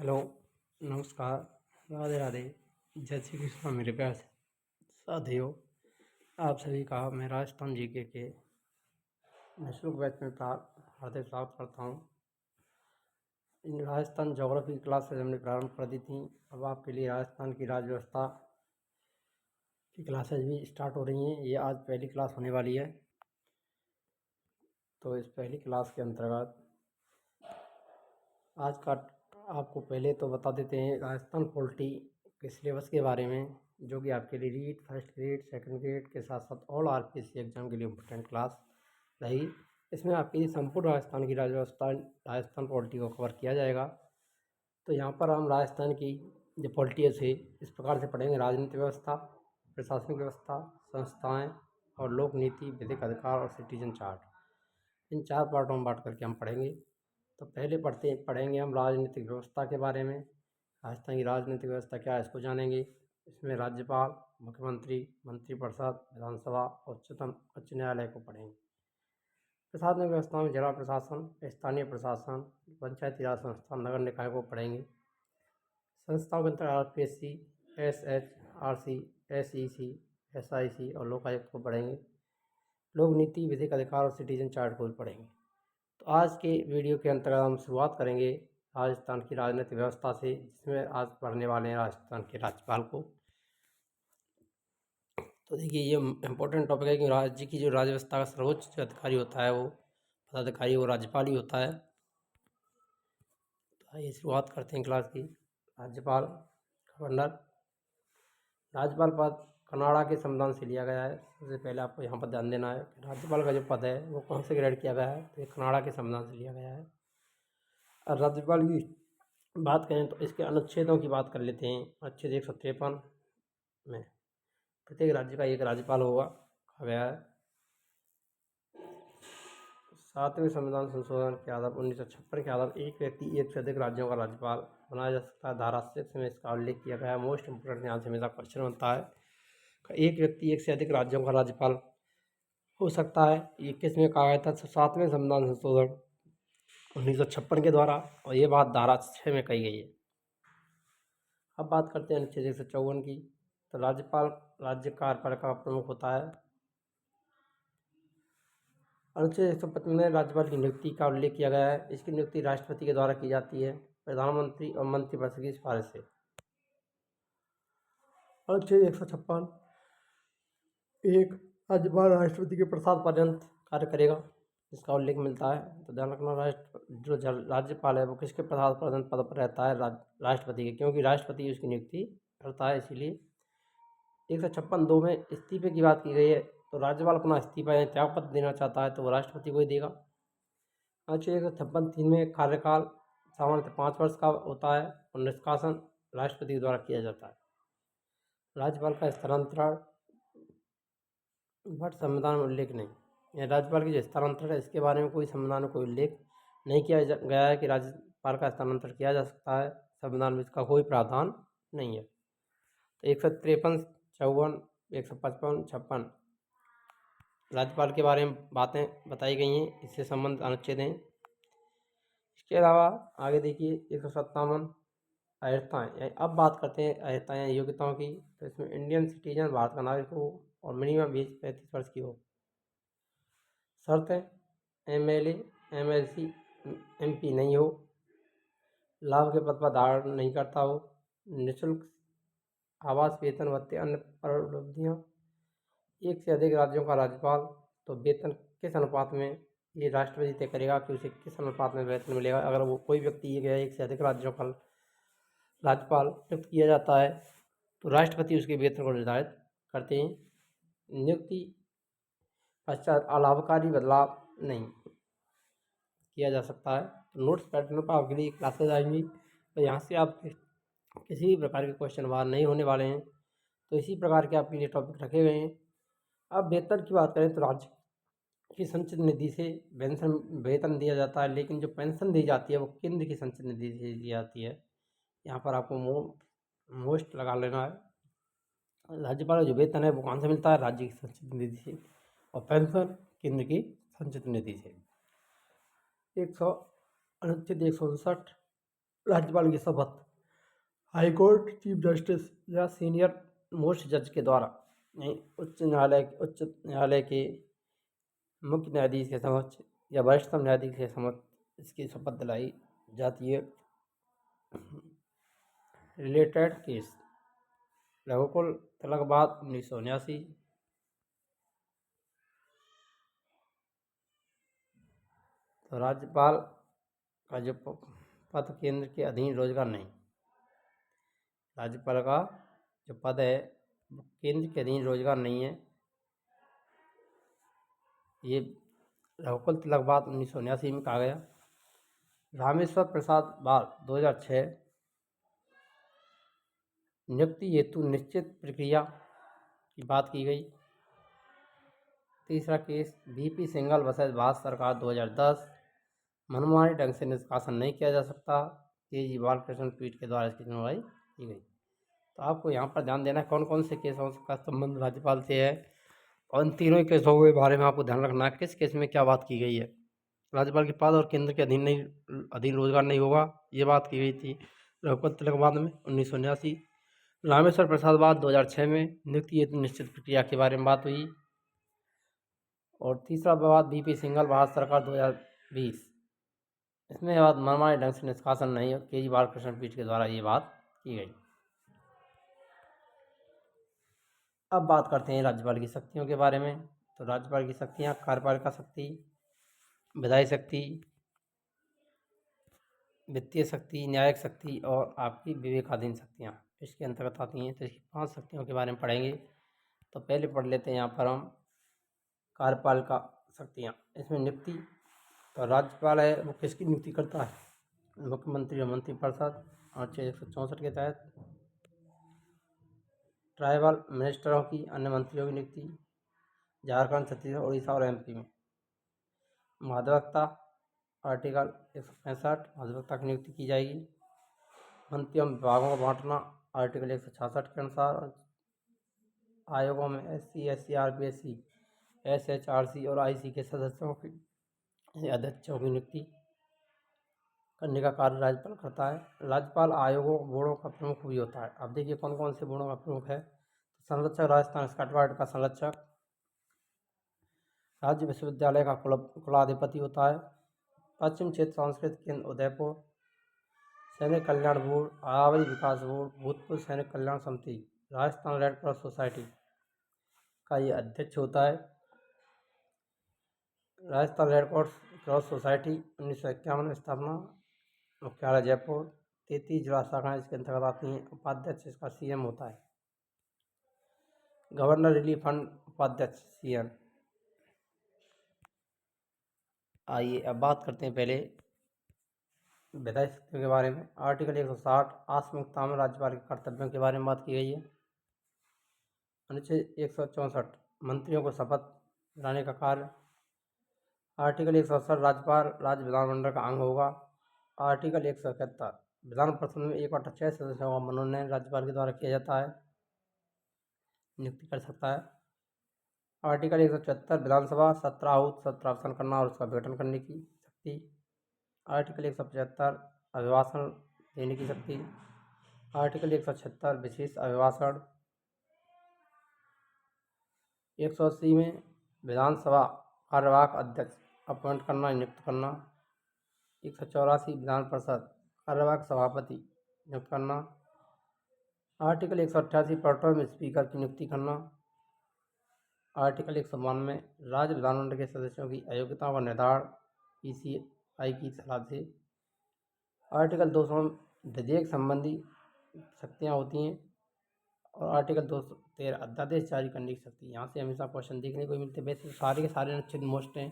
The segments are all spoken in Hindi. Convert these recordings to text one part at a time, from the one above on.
हेलो, नमस्कार, राधे राधे, जय श्री कृष्ण मेरे प्यार से साथियों। आप सभी का मैं राजस्थान जीके के निःशुल्क बैच में हार्दिक स्वागत करता हूँ। इन राजस्थान ज्योग्राफी क्लासेज हमने प्रारंभ कर दी थी। अब आपके लिए राजस्थान की राज्य व्यवस्था की क्लासेज भी स्टार्ट हो रही हैं। ये आज पहली क्लास होने वाली है। तो इस पहली क्लास के अंतर्गत आज का आपको पहले तो बता देते हैं राजस्थान पॉलिटी के सिलेबस के बारे में, जो कि आपके लिए REET first grade second grade के साथ साथ ऑल आरपीएससी एग्जाम के लिए इम्पोर्टेंट क्लास रही। इसमें आपके लिए संपूर्ण राजस्थान की राज्य व्यवस्था राजस्थान पॉलिटी को कवर किया जाएगा। तो यहाँ पर हम राजस्थान की जो पॉलिटी है इस प्रकार से पढ़ेंगे: राजनीतिक व्यवस्था, प्रशासनिक व्यवस्था, संस्थाएँ और लोक नीति, विधिक अधिकार और सिटीजन चार्ट। इन चार पार्टों में बांट करके हम पढ़ेंगे। तो पहले पढ़ेंगे हम राजनीतिक व्यवस्था के बारे में। राजस्थान की राजनीतिक व्यवस्था क्या है इसको जानेंगे। इसमें राज्यपाल, मुख्यमंत्री, मंत्रिपरिषद, विधानसभा और उच्चतम उच्च न्यायालय को पढ़ेंगे। प्रशासनिक व्यवस्था में जिला प्रशासन, स्थानीय प्रशासन, पंचायती राज संस्था, नगर निकाय को पढ़ेंगे। संस्थाओं के अंतर्गत आरपीएससी, एसएचआरसी, एसईसी, एसआईसी और लोकायुक्त को पढ़ेंगे। लोक नीति, विधिक अधिकार और सिटीजन चार्ट को भी पढ़ेंगे। तो आज के वीडियो के अंतर्गत हम शुरुआत करेंगे राजस्थान की राजनीतिक व्यवस्था से, जिसमें आज पढ़ने वाले हैं राजस्थान के राज्यपाल को। तो देखिए, ये इम्पोर्टेंट टॉपिक है कि राज्य की जो राज्य व्यवस्था का सर्वोच्च अधिकारी होता है, वो पदाधिकारी वो राज्यपाल ही होता है। तो आइए शुरुआत करते हैं क्लास की। राज्यपाल, गवर्नर। राज्यपाल पद कनाडा के संविधान से लिया गया है। सबसे पहले आपको यहाँ पर ध्यान देना है कि राज्यपाल का जो पद है वो कौन से ग्रेड किया गया है, तो ये कनाडा के संविधान से लिया गया है। और राज्यपाल की बात करें तो इसके अनुच्छेदों की बात कर लेते हैं। अनुच्छेद 153 में प्रत्येक राज्य का एक राज्यपाल होगा कहा गया है। 7वें संविधान संशोधन के आधार 1956 के आधार एक व्यक्ति एक से अधिक राज्यों का राज्यपाल बनाया जा सकता है। धारा 6 में इसका उल्लेख किया गया है। मोस्ट इंपोर्टेंट यहाँ से हमेशा क्वेश्चन बनता है, एक व्यक्ति एक से अधिक राज्यों का राज्यपाल हो सकता है। ये किस में कहा गया था? 7वें संविधान संशोधन 1956 के द्वारा, और ये बात धारा 6 में कही गई है। अब बात करते हैं अनुच्छेद 154 की। तो राज्यपाल राज्य कार्यपालिका का प्रमुख होता है। अनुच्छेद 155 में राज्यपाल की नियुक्ति का उल्लेख किया गया है। इसकी नियुक्ति राष्ट्रपति के द्वारा की जाती है, प्रधानमंत्री और मंत्रिपरिषद की सिफारिश से। अनुच्छेद 156 एक, राज्यपाल राष्ट्रपति के प्रसाद पर्यंत कार्य करेगा, इसका उल्लेख मिलता है। तो ध्यान रखना, राज्यपाल है वो किसके प्रसाद पर्यंत पद पर रहता है? राष्ट्रपति के, क्योंकि राष्ट्रपति उसकी नियुक्ति करता है, इसीलिए। 156(2) में इस्तीफे की बात की गई है। तो राज्यपाल अपना इस्तीफा या त्याग पत्र देना चाहता है तो वो राष्ट्रपति को ही देगा। अनुच्छेद 156(3) में कार्यकाल सामान्यतः 5 वर्ष का होता है और निष्कासन राष्ट्रपति के द्वारा किया जाता है। राज्यपाल का स्थानांतरण बट संविधान में उल्लेख नहीं है। राज्यपाल की जो स्थानांतरण है इसके बारे में कोई संविधान में कोई उल्लेख नहीं किया गया है कि राज्यपाल का स्थानांतरण किया जा सकता है। संविधान में इसका कोई प्रावधान नहीं है। तो 153, 54, 155, 56 राज्यपाल के बारे में बातें बताई गई हैं, इससे संबंधित अनुच्छेद हैं। इसके अलावा आगे देखिए 157 अर्हताएँ। अब बात करते हैं अर्हताएँ या योग्यताओं की। तो इसमें इंडियन सिटीजन, भारत का नागरिक हो और मिनिमम एज 35 वर्ष की हो। शर्त है एमएलए, एमएलसी, एमपी नहीं हो, लाभ के पद पर धारण नहीं करता हो, निःशुल्क आवास, वेतन, भत्ते, अन्य उपलब्धियाँ, एक से अधिक राज्यों का राज्यपाल। तो वेतन किस अनुपात में, ये राष्ट्रपति तय करेगा कि उसे किस अनुपात में वेतन मिलेगा। अगर वो कोई व्यक्ति एक से अधिक राज्यों का राज्यपाल नियुक्त किया जाता है तो राष्ट्रपति उसके वेतन को निर्धारित करते हैं। नियुक्ति पश्चात अलाभकारी बदलाव नहीं किया जा सकता है। तो नोट्स पैटर्न पर आपके लिए क्लासेज आएंगी, तो यहाँ से आप किसी भी प्रकार के क्वेश्चन बाहर नहीं होने वाले हैं। तो इसी प्रकार के आपके लिए टॉपिक रखे गए हैं। अब वेतन की बात करें तो राज्य की संचित निधि से वेतन दिया जाता है, लेकिन जो पेंशन दी जाती है वो केंद्र की संचित निधि से दी जाती है। यहाँ पर आपको मोस्ट लगा लेना है। राज्यपाल का जो वेतन है वो कहाँ से मिलता है? राज्य की संचित निधि से, और पेंशन केंद्र की संचित निधि से। अनुच्छेद 159 राज्यपाल की शपथ हाई कोर्ट चीफ जस्टिस या सीनियर मोस्ट जज के द्वारा नहीं उच्च न्यायालय के मुख्य न्यायाधीश के समक्ष या वरिष्ठतम न्यायाधीश के समक्ष इसकी शपथ दिलाई जाती है। रिलेटेड केस रघुकुल तिलकवाद 1979। तो राज्यपाल का जो पद केंद्र के अधीन रोजगार नहीं, राज्यपाल का जो पद है वो केंद्र के अधीन रोजगार नहीं है। ये रघुकुल तिलकवाद 1979 में कहा गया। रामेश्वर प्रसाद बाल 2006 नियुक्ति हेतु निश्चित प्रक्रिया की बात की गई। तीसरा case VP Singhal versus Bharat सरकार 2010 मनमानी ढंग से निष्कासन नहीं किया जा सकता, केजी बालकृष्ण पीठ के द्वारा इसकी सुनवाई की गई। तो आपको यहाँ पर ध्यान देना है कौन कौन से केसों का संबंध राज्यपाल से है और इन तीनों केसों के बारे में आपको ध्यान रखना है किस केस में क्या बात की गई है। राज्यपाल के पद और केंद्र के अधीन रोजगार नहीं होगा, ये बात की गई थी रघुपत तिलकवाद में 1979। रामेश्वर प्रसाद बाद 2006 में नियुक्ति हेतु निश्चित प्रक्रिया के बारे में बात हुई। और तीसरा विवाद बीपी सिंघल भारत सरकार 2020, इसमें बात मनमानी ढंग से निष्कासन नहीं, केजी बालकृष्ण पीठ के द्वारा ये बात की गई। अब बात करते हैं राज्यपाल की शक्तियों के बारे में। तो राज्यपाल की शक्तियाँ कार्यपालिका शक्ति, विधायी शक्ति, वित्तीय शक्ति, न्यायिक शक्ति और आपकी विवेकाधीन शक्तियाँ इसके अंतर्गत आती हैं। तो इसकी 5 शक्तियों के बारे में पढ़ेंगे। तो पहले पढ़ लेते हैं यहाँ पर हम कार्यपालिका शक्तियाँ। इसमें नियुक्ति, तो राज्यपाल है वो किसकी नियुक्ति करता है? मुख्यमंत्री और मंत्रिपरिषद अनुच्छेद 164 के तहत। ट्राइबल मिनिस्टरों की, अन्य मंत्रियों की नियुक्ति झारखंड, छत्तीसगढ़, उड़ीसा और एमपी में। महाधिवक्ता आर्टिकल 165 महाधिवक्ता की नियुक्ति की जाएगी। मंत्रियों में विभागों को बांटना आर्टिकल 166 के अनुसार। आयोगों में SC, SC, RPSC, SHRC और IC के सदस्यों की अध्यक्षों की नियुक्ति करने का कार्य राज्यपाल करता है। राज्यपाल आयोगों बोर्डों का प्रमुख भी होता है। अब देखिए कौन कौन से बोर्डों का प्रमुख है। संरक्षक राजस्थान स्कॉटलैंड का संरक्षक, राज्य विश्वविद्यालय का कुलाधिपति होता है। पश्चिम क्षेत्र सांस्कृतिक केंद्र उदयपुर, सैनिक कल्याण बोर्ड, अरावली विकास बोर्ड, भूतपूर्व सैनिक कल्याण समिति, राजस्थान रेड क्रॉस सोसाइटी का ये अध्यक्ष होता है। राजस्थान रेड क्रॉस सोसाइटी 1951 में स्थापना, मुख्यालय जयपुर, 33 जिला शाखाएँ इसके अंतर्गत आती हैं। उपाध्यक्ष इसका CM होता है। गवर्नर रिलीफ फंड उपाध्यक्ष CM। आइए अब बात करते हैं पहले विधायी शक्तियों के बारे में। आर्टिकल 160 आत्मनियोक्ता में राज्यपाल के कर्तव्यों के बारे में बात की गई है। अनुच्छेद 164 मंत्रियों को शपथ दिलाने का कार्य। आर्टिकल 168 राज्यपाल राज्य विधानमंडल का अंग होगा। आर्टिकल 171 विधान परिषद में 1/6 सदस्यों का मनोनयन राज्यपाल के द्वारा किया जाता है, नियुक्ति कर सकता है। आर्टिकल 174 विधानसभा 17 आहूत 17 अवसान करना और उसका विघटन करने की शक्ति। आर्टिकल 175 अभिभाषण देने की शक्ति। आर्टिकल 176 विशेष अभिभाषण। 180 में विधानसभा कार्यवाहक अध्यक्ष अपॉइंट करना, नियुक्त करना। 184 विधान परिषद कार्यवाहक सभापति नियुक्त करना। आर्टिकल 188 प्रोटेम स्पीकर की नियुक्ति करना। आर्टिकल 192 राज्य विधानमंडल के सदस्यों की अयोग्यताओं का निर्धारण PCI की सलाह से। आर्टिकल 200 विधेयक संबंधी शक्तियाँ होती हैं। और आर्टिकल 213 अध्यादेश जारी करने की शक्ति। यहाँ से हमेशा क्वेश्चन देखने को मिलते हैं। वैसे सारे के सारे अनुच्छेद मोस्ट हैं,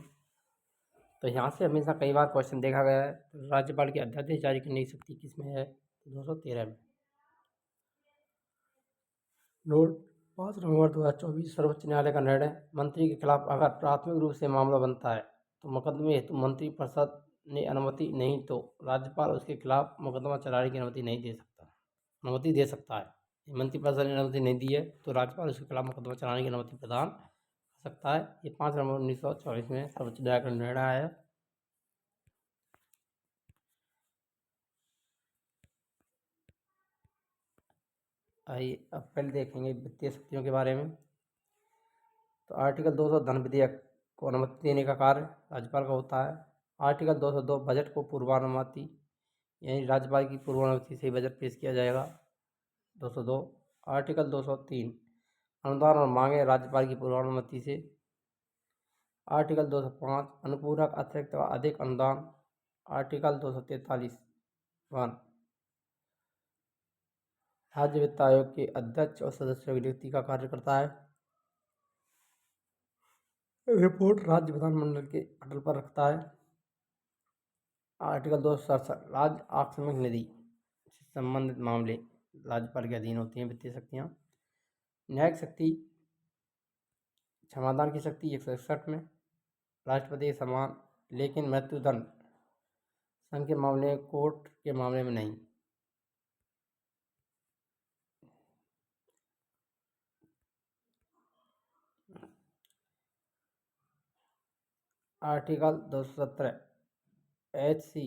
तो यहाँ से हमेशा कई बार क्वेश्चन देखा गया है। तो राज्यपाल की अध्यादेश जारी करने की शक्ति किस में है? 213 में। नोट 5 नवंबर 2024 सर्वोच्च न्यायालय का निर्णय। मंत्री के खिलाफ अगर प्राथमिक रूप से मामला बनता है तो मुकदमे हेतु मंत्रिपरिषद ने अनुमति नहीं तो राज्यपाल उसके खिलाफ मुकदमा चलाने की अनुमति नहीं दे सकता, अनुमति दे सकता है। मंत्रिपरिषद ने अनुमति नहीं दी है तो राज्यपाल उसके खिलाफ मुकदमा चलाने की अनुमति प्रदान कर सकता है। ये 5 नवंबर 1924 में सर्वोच्च न्यायालय का निर्णय है। आइए अब पहले देखेंगे वित्तीय शक्तियों के बारे में। तो आर्टिकल 200 धन विधेयक को अनुमति देने का कार्य राज्यपाल का होता है। आर्टिकल 202 बजट को पूर्वानुमति, यानी राज्यपाल की पूर्वानुमति से बजट पेश किया जाएगा। 202 आर्टिकल 203 अनुदान और मांगे राज्यपाल की पूर्वानुमति से। आर्टिकल 205 अनुपूरक अतिरिक्त व अधिक अनुदान। आर्टिकल 243 वन राज्य वित्त आयोग के अध्यक्ष और सदस्यों की नियुक्ति का कार्य करता है। रिपोर्ट राज्य विधानमंडल के पटल पर रखता है। आर्टिकल 267 राज्य आकस्मिक निधि से संबंधित मामले राज्यपाल के अधीन होती हैं वित्तीय शक्तियाँ। न्यायिक शक्ति, क्षमादान की शक्ति 161 में राष्ट्रपति के समान, लेकिन मृत्युदंड संघ के मामले में, कोर्ट के मामले में नहीं। आर्टिकल 217 HC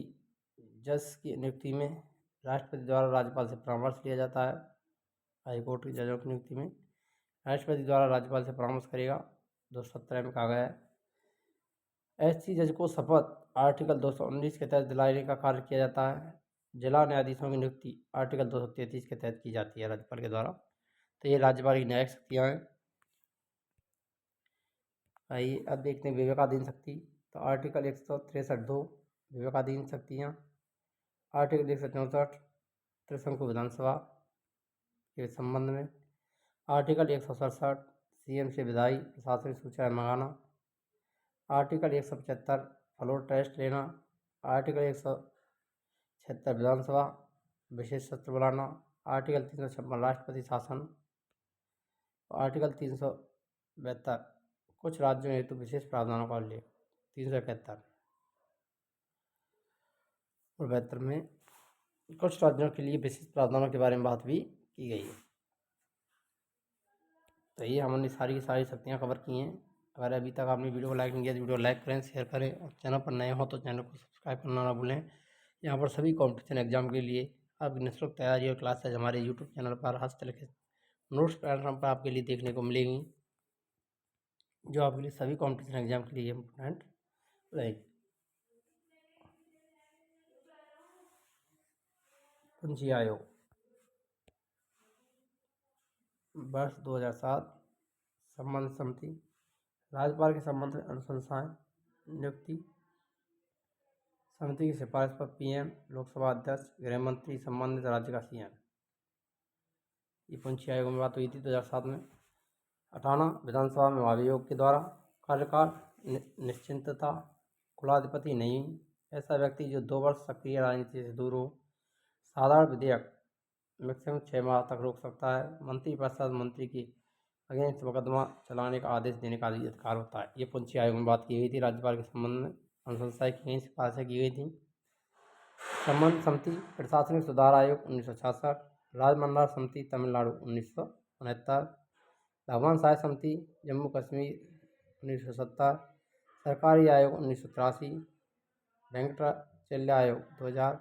जज की नियुक्ति में राष्ट्रपति द्वारा राज्यपाल से परामर्श लिया जाता है। हाईकोर्ट के जजों की नियुक्ति में राष्ट्रपति द्वारा राज्यपाल से परामर्श करेगा। 217 में कहा गया है। HC जज को शपथ आर्टिकल 219 के तहत दिलाने का कार्य किया जाता है। जिला न्यायाधीशों की नियुक्ति आर्टिकल 233 के तहत की जाती है राज्यपाल के द्वारा। तो ये राज्यपाल की न्यायिक शक्तियाँ हैं। आइए अब देखते हैं विवेकाधीन शक्ति। तो आर्टिकल 163(2) विवेकाधीन शक्तियाँ। आर्टिकल 164 त्रिशंकु विधानसभा के संबंध में। आर्टिकल 167 CM से विधायी प्रशासनिक सूचना मंगाना। आर्टिकल 175 फ्लोर टेस्ट लेना। आर्टिकल 176 विधानसभा विशेष सत्र बुलाना। आर्टिकल 356 राष्ट्रपति शासन। आर्टिकल 372 कुछ राज्यों हेतु विशेष प्रावधानों का उल्लेख। 371 और 72 में कुछ राज्यों के लिए विशेष प्रावधानों के बारे में बात भी की गई है। तो ये हमने सारी की सारी शक्तियाँ कवर की हैं। अगर अभी तक आपने वीडियो को लाइक नहीं किया तो वीडियो लाइक करें, शेयर करें, और चैनल पर नए हो तो चैनल को सब्सक्राइब करना ना भूलें। यहाँ पर सभी कॉम्पिटिशन एग्जाम के लिए आपकी निःशुल्क तैयारी और क्लासेज हमारे यूट्यूब चैनल पर हस्तलिखित नोट्स प्लेटफॉर्म पर आपके लिए देखने को मिलेंगी, जो आपके लिए सभी कॉम्पिटिशन एग्जाम के लिए इम्पोर्टेंट रहेगी। पूंजी आयोग वर्ष 2007 संबंध समिति राज्यपाल के संबंध में अनुशंसाएं नियुक्ति। समिति की सिफारिश पर PM, लोकसभा अध्यक्ष, गृह मंत्री, संबंधित राज्य का CM। ये पूंजी आयोग में बात हुई थी 2007 में। 58 विधानसभा में महाभियोग के द्वारा कार्यकाल निश्चितता, कुलाधिपति नहीं, ऐसा व्यक्ति जो 2 वर्ष सक्रिय राजनीति से दूर हो। साधारण विधेयक मैक्सिमम 6 माह तक रोक सकता है। मंत्रिपरिषद मंत्री की अगेंस्ट मुकदमा चलाने का आदेश देने का अधिकार होता है। ये पूंजी आयोग में बात की गई थी। राज्यपाल के संबंध में अनुशंसाएं की गई, सिफारिशें की गई थी। संबंध समिति प्रशासनिक सुधार आयोग 1966, राजमंडल समिति तमिलनाडु 1969, भगवान सहाय समिति जम्मू कश्मीर 1970, सरकारी आयोग 1983, वेंकटाचल्य आयोग 2000,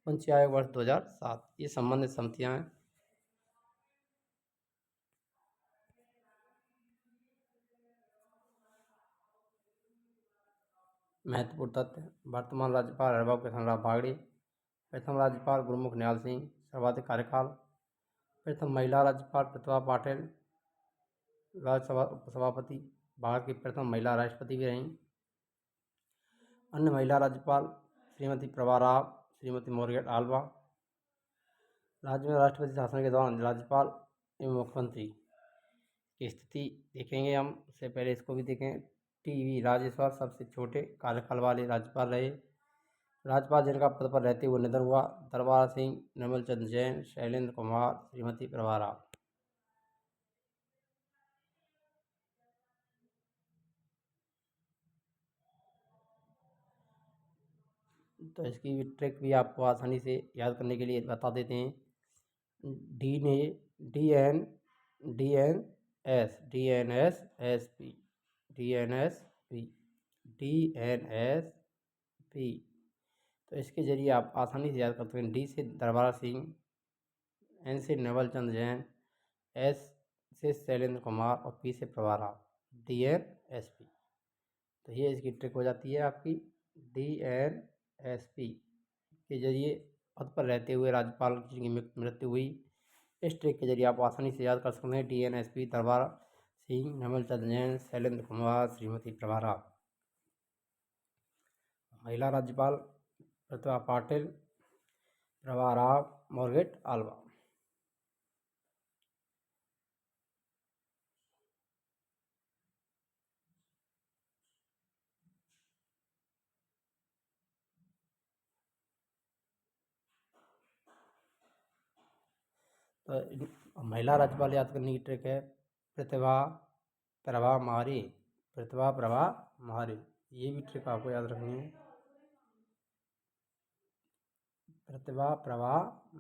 पूंजी आयोग वर्ष 2007। ये संबंधित समितियाँ हैं। महत्वपूर्ण तथ्य: वर्तमान राज्यपाल हरिभाऊ कृष्णराव बागड़े, प्रथम राज्यपाल गुरमुख निहाल सिंह, सर्वाधिक कार्यकाल। प्रथम महिला राज्यपाल प्रतिभा पाटिल, राज्यसभा उपसभापति, भारत की प्रथम महिला राष्ट्रपति भी रहीं। अन्य महिला राज्यपाल श्रीमती प्रभा राव, श्रीमती मार्गरेट आल्वा। राज्य में राष्ट्रपति शासन के दौरान राज्यपाल एवं मुख्यमंत्री की स्थिति देखेंगे हम। उससे पहले इसको भी देखें। TV राजेश्वर सबसे छोटे कार्यकाल वाले राज्यपाल रहे। राज्यपाल जिनका पद पर रहते हुए निधन हुआ: दरबारा सिंह, निर्मल चंद्र जैन, शैलेंद्र कुमार, श्रीमती प्रभा राव। तो इसकी भी ट्रिक भी आपको आसानी से याद करने के लिए बता देते हैं। DNSP। तो इसके जरिए आप आसानी से याद करते हैं। D से दरबारा सिंह, एन से नवल चंद जैन, एस से शैलेंद्र कुमार और पी से Prabha Rao, D N S P. तो ये इसकी ट्रिक हो जाती है आपकी। डी एन एस पी के जरिए पद पर रहते हुए राज्यपाल की मृत्यु हुई। इस ट्रिक के जरिए आप आसानी से याद कर सकते हैं। डी एन एस पी दरबार सिंह, नवल चंद जैन, शैलेंद्र कुमार, श्रीमती प्रभा राव। महिला राज्यपाल प्रतिभा पाटिल, प्रभा राव, मार्गरेट आल्वा। तो महिला राज्यपाल याद करने की ट्रिक है प्रतिभा प्रभा मारी, प्रतिभा प्रभा मारी। ये भी ट्रिक आपको याद रखनी है, प्रतिभा प्रभा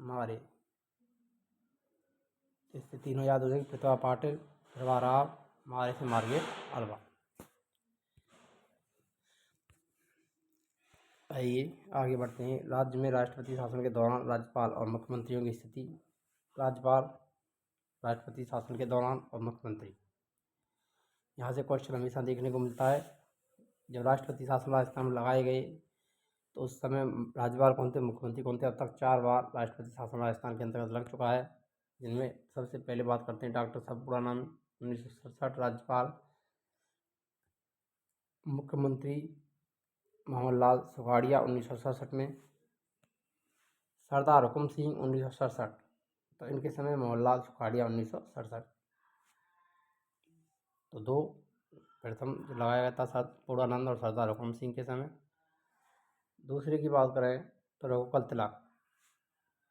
मारे। इससे तीनों याद हो जाएंगे, प्रतिभा पाटिल, प्रभा राव, मारे से मार्गरेट आल्वा। आइए आगे बढ़ते हैं। राज्य में राष्ट्रपति शासन के दौरान राज्यपाल और मुख्यमंत्रियों की स्थिति। राज्यपाल, राष्ट्रपति शासन के दौरान और मुख्यमंत्री, यहाँ से क्वेश्चन हमेशा देखने को मिलता है। जब राष्ट्रपति शासन राजस्थान में लगाए गए तो उस समय राज्यपाल कौन थे, मुख्यमंत्री कौन थे। अब तक 4 बार राष्ट्रपति शासन राजस्थान के अंतर्गत लग चुका है, जिनमें सबसे पहले बात करते हैं डॉक्टर सर्वपूर्णानंद 1967 राज्यपाल। मुख्यमंत्री मोहन लाल सुखाड़िया 1967 में, सरदार हुकुम सिंह 1967। तो इनके समय मोहनलाल सुखाड़िया 1967। तो दो प्रथम लगाया गया था पूर्णानंद और सरदार हुकुम सिंह के समय। दूसरे की बात करें तो रघुकुल तिलक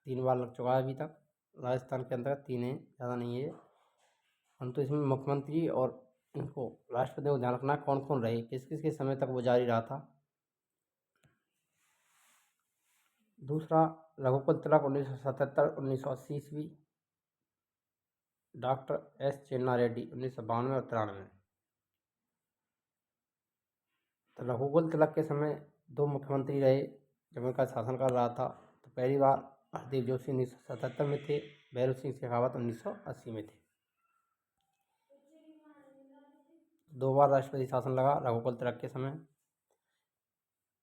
3 बार लग चुका है अभी तक राजस्थान के अंदर, 3 है, ज़्यादा नहीं है। हम तो इसमें मुख्यमंत्री और इनको राष्ट्रपति को ध्यान रखना कौन कौन रहे, किस किस के समय तक वो जारी रहा था। दूसरा रघुकुल तिलक 1977 1980 ईस्वी, डॉक्टर एस चेन्ना रेड्डी 1992 और 93। तो रघुकुल तिलक के समय 2 मुख्यमंत्री रहे जब उनका शासन कर रहा था। तो पहली बार हरदीप जोशी 1977 में थे, भैरव सिंह शेखावत 1980 में थे। 2 बार राष्ट्रपति शासन लगा रघुकुल तिलक के समय।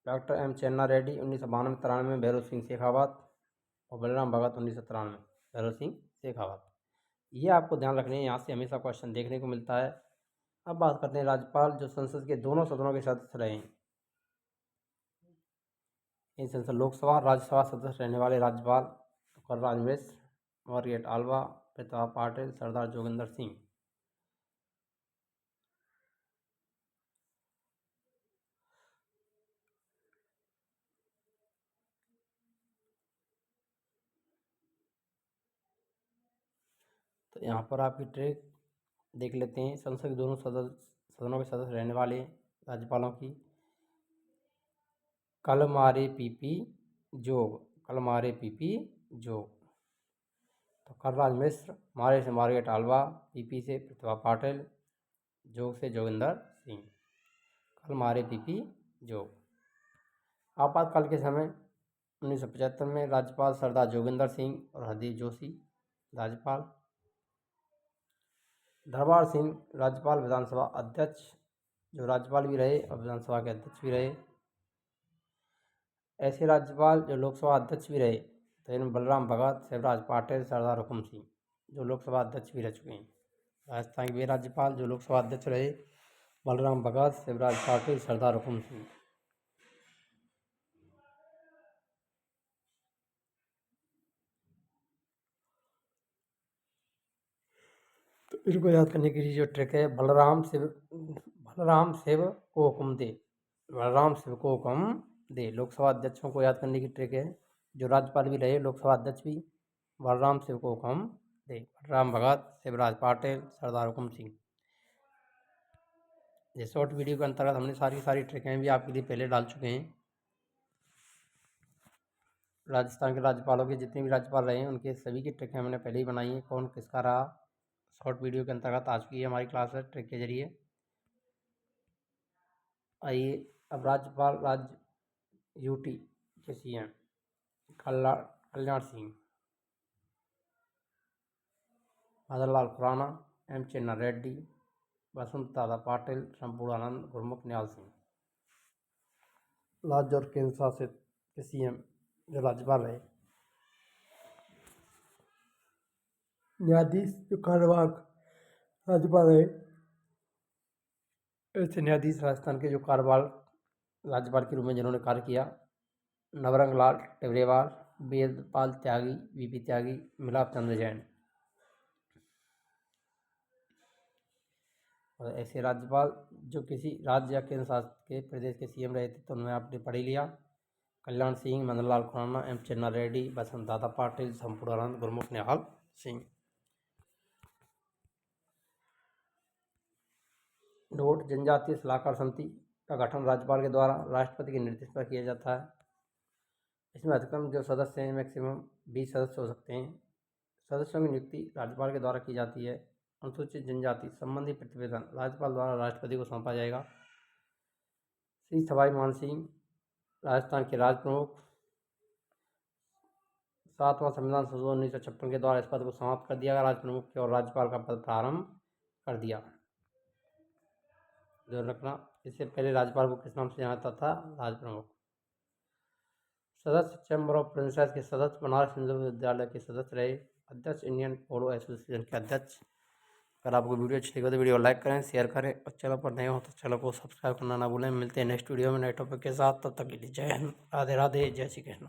डॉक्टर एम चेन्ना रेड्डी 1992-93 में, भैरव सिंह शेखावत और बलराम भगत 1993 में, भैरव सिंह शेखावत। ये आपको ध्यान रखने हैं, यहाँ से हमेशा क्वेश्चन देखने को मिलता है। अब बात करते हैं राज्यपाल जो संसद के दोनों सदनों के सदस्य रहे हैं। इन संसद लोकसभा राज्यसभा सदस्य रहने वाले राज्यपाल कलराज मिश्र, मार्गरेट आल्वा, प्रतिभा पाटिल, सरदार जोगिंदर सिंह। तो यहाँ पर आपकी ट्रिक देख लेते हैं। संसद के दोनों सदनों के सदस्य रहने वाले राज्यपालों की। कल मारे पीपी जोग, कल मारे पीपी जोग। तो कलराज मिश्र, मारे से मार्गरेट आल्वा, पीपी से प्रतिभा पाटिल, जोग से जोगिंदर सिंह। कल मारे पीपी जोग। आपातकाल के समय 1975 में राज्यपाल सरदार जोगिंदर सिंह और हरदीप जोशी राज्यपाल। दरबार सिंह राज्यपाल विधानसभा अध्यक्ष, जो राज्यपाल भी रहे और विधानसभा के अध्यक्ष भी रहे। ऐसे राज्यपाल जो लोकसभा अध्यक्ष भी रहे तो इनमें बलराम भगत, शिवराज पाटिल, सरदार हुकुम सिंह, जो लोकसभा अध्यक्ष भी रह चुके हैं। राजस्थान के वे राज्यपाल जो लोकसभा अध्यक्ष रहे बलराम भगत, शिवराज पाटिल, सरदार हुकुम सिंह। तो इनको याद करने के लिए जो ट्रिक है, बलराम शिव को हुक्म दे, बलराम शिव को हुक्म दे। लोकसभा अध्यक्षों को याद करने की ट्रिक है, जो राज्यपाल भी रहे लोकसभा अध्यक्ष भी, बलराम शिव को हुक्म दे, बलराम भगत, शिवराज पाटिल, सरदार हुकुम सिंह। ये शॉर्ट वीडियो के अंतर्गत हमने सारी ट्रिकें भी आपके लिए पहले डाल चुके हैं। राजस्थान के राज्यपालों के जितने भी राज्यपाल रहे हैं उनके सभी की ट्रिकें हमने पहले ही बनाई हैं, कौन किसका रहा। शॉर्ट वीडियो के अंतर्गत आ चुकी है हमारी क्लास है ट्रिक के जरिए। आइए अब राज्यपाल राज्य यूटी के सीएम कल्याण सिंह। मदनलाल खुराना, एम चिन्ना रेड्डी, वसंत दादा पाटिल, संपूर्णानंद, गुरमुख निहाल सिंह। राज्य और केंद्र शासित के सीएम जो राज्यपाल रहे, न्यायाधीश जो कार्यवाहक राज्यपाल रहे, ऐसे न्यायाधीश राजस्थान के जो कार्यपाल राज्यपाल के रूप में जिन्होंने कार्य किया, नवरंग लाल टिब्रेवाल, वेदपाल त्यागी, वीपी त्यागी, मिलाप चंद्र जैन। और ऐसे राज्यपाल जो किसी राज्य या केंद्र शासित के प्रदेश के सीएम रहे थे तो उन्होंने आपने पढ़ ही लिया, कल्याण सिंह, मदनलाल खुराना, एम चिन्ना रेड्डी, वसंत दादा पाटिल, संपूर्णानंद, गुरमुख निहाल सिंह। नोट, जनजातीय सलाहकार समिति का गठन राज्यपाल के द्वारा राष्ट्रपति के निर्देश पर किया जाता है। इसमें अधिकतम जो सदस्य हैं मैक्सिमम 20 सदस्य हो सकते हैं। सदस्यों की नियुक्ति राज्यपाल के द्वारा की जाती है। अनुसूचित जनजाति संबंधी प्रतिवेदन राज्यपाल द्वारा राष्ट्रपति को सौंपा जाएगा। श्री सवाई मान सिंह राजस्थान के राज प्रमुख 7वां संविधान संशोधन 1956 के द्वारा इस पद को समाप्त कर दिया गया राज प्रमुख के और राज्यपाल का पद प्रारंभ कर दिया। ध्यान रखना, इससे पहले राज्यपाल को किस नाम से जाना जाता था? राज प्रमुख। सदस्य चैम्बर ऑफ प्रिंसेस के सदस्य बनारस हिंदू विश्वविद्यालय के सदस्य रहे। अध्यक्ष इंडियन पोलो एसोसिएशन के अध्यक्ष। अगर आपको वीडियो अच्छी लगे तो वीडियो लाइक करें, शेयर करें और चैनल पर नए हो तो चैनल को सब्सक्राइब करना ना भूलें। मिलते हैं नेक्स्ट वीडियो में नए टॉपिक के साथ, तब तक के लिए जय हिंद, राधे राधे, जय श्री कृष्ण।